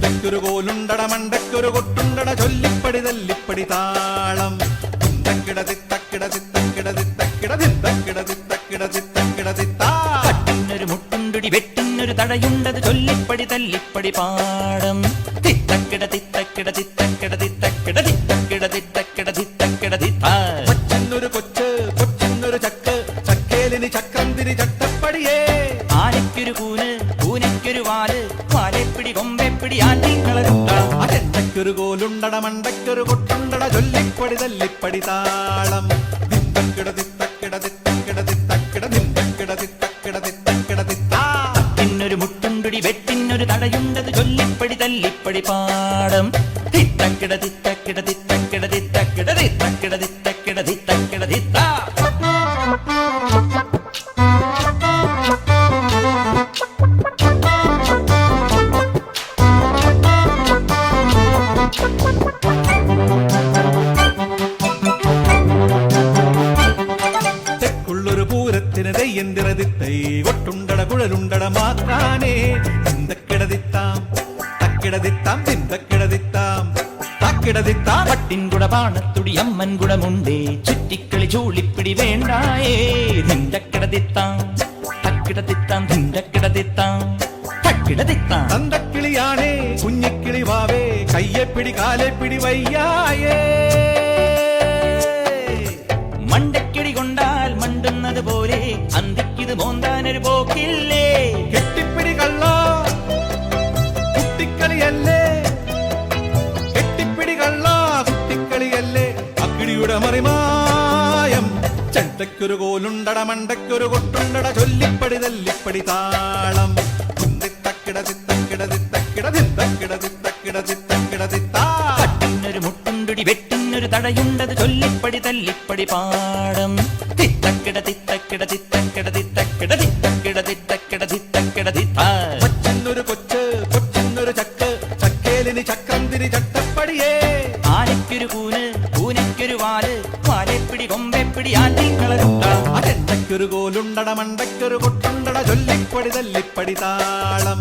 ചെണ്ടയ്ക്കൊരു കോലുണ്ടട മണ്ടയ്ക്കൊരു കൊട്ടുണ്ടട ചൊല്ലിപ്പടി തല്ലിപ്പടി താളം തിത്തക്കിട തിത്തക്കിട തിത്തക്കിട തിത്തക്കിട തിത്തക്കിട തിത്തക്കിട തിത്തക്കിട തിത്താ കട്ടിനൊരു മുട്ടുണ്ടുടി വെട്ടിനൊരു തടയുണ്ടത് ചൊല്ലിപ്പടി തല്ലിപ്പടി പാടം തിത്തക്കിട തിത്തക്കിട തിത്തക്കിട തിത്തക്കിട തിത്തക്കിട തിത്തക്കിട തിത്തക്കിട തിത്താ കൊച്ചിന്നൊരു കൊച്ച് കൊച്ചിന്നൊരു ചക്ക് ചക്കേലിനി ചക്രന്തിരി ചട്ടപ്പടിയേ ആനയ്ക്കൊരു കൂന് കൂനയ്ക്കൊരു വാല് വാലെപ്പിടി കൊമ്പെപ്പിടി ആറ്റിക്കളരുണ്ട ചെണ്ടയ്ക്കൊരു കോലുണ്ടട മണ്ടയ്ക്കൊരു കൊട്ടുണ്ടട ചൊല്ലിപ്പടി തല്ലിപ്പടി താളം തിത്തക്കിട തിത്തക്കിട തിത്തക്കിട തിത്തക്കിട തിത്തക്കിട തിത്തക്കിട തിത്തക്കിട തിത്താ പിന്നൊരു മുട്ടുണ്ടുടി വെട്ടിനൊരു തടയുണ്ടത് ചൊല്ലിപ്പടി തല്ലിപ്പടി പാടം തിത്തക്കിട തിത്തക്കിട തിത്തക്കിട തിത്തക്കിട തിത്തക്കിട തിത്തക്കിട തിത്തക്കിട തിത്താ തെക്കുള്ളൊരു പൂരത്തിന് തെയ്യന്തിറതിത്തൈ കൊട്ടുണ്ടട കുഴലുണ്ടട മാക്കാനേ തിന്തക്കിടതിത്താം തക്കിടതിത്താം തിന്തക്കിടതിത്താം തക്കിടതിത്താം പട്ടിൻകുട പാണത്തുടി അമ്മൻ കുടമുണ്ടേ ചുറ്റിക്കളി ചൂളിപ്പിടി വേണ്ടായേ നിന്തക്കിടതിത്താം തക്കിടതിത്താം തിന്തക്കിടതിത്താം തക്കിടതിത്താം തന്തക്കിളിയാണേ കുഞ്ഞിക്കിളി വാവേ കയ്യെപ്പിടി കാലെപ്പിടി വയ്യായേ മണ്ടക്കിടി കൊണ്ടാൽ മണ്ടുന്നത് പോലെ അന്തിക്കിത് മോന്താനൊരു പോക്കില്ലേ കെട്ടിപ്പിടി കള്ള കുട്ടിക്കളിയല്ലേ കെട്ടിപ്പിടി കള്ള കുട്ടിക്കളിയല്ലേ അക്കിടിയുടെ മറിമായം ചെണ്ടയ്ക്കൊരു കോലുണ്ടട മണ്ടയ്ക്കൊരു കൊട്ടുണ്ടട ചൊല്ലിപ്പടി തല്ലിപ്പടി താളം തിത്തക്കിട തിത്തക്കിട തിത്തക്കിട തിത്തക്കിട തിത്തക്കിട തിത്തക്കിട തിത്താ കട്ടിനൊരു മുട്ടുണ്ടുടി വെട്ടിനൊരു തടയുണ്ടത് ചൊല്ലിപ്പടി തല്ലിപ്പടി പാടം തിത്തക്കിട തിത്തക്കിട തിത്തക്കിട തിത്തക്കിട തിത്തക്കിട തിത്തക്കിട തിത്തക്കിട തിത്താ കൊച്ചിന്നൊരു കൊച്ച് കൊച്ചിന്നൊരു ചക്ക് ചക്കേലിനി ചക്രന്തിരി ചട്ടപ്പടിയേ ആനയ്ക്കൊരു കൂന് കൂനയ്ക്കൊരു വാല് വാലെപ്പിടി കൊമ്പെപ്പിടി ആറ്റിക്കളരുണ്ട ചെണ്ടയ്ക്കൊരു കോലുണ്ടട മണ്ടയ്ക്കൊരു കൊട്ടുണ്ടട ചൊല്ലിപ്പടി തല്ലിപ്പടി താളം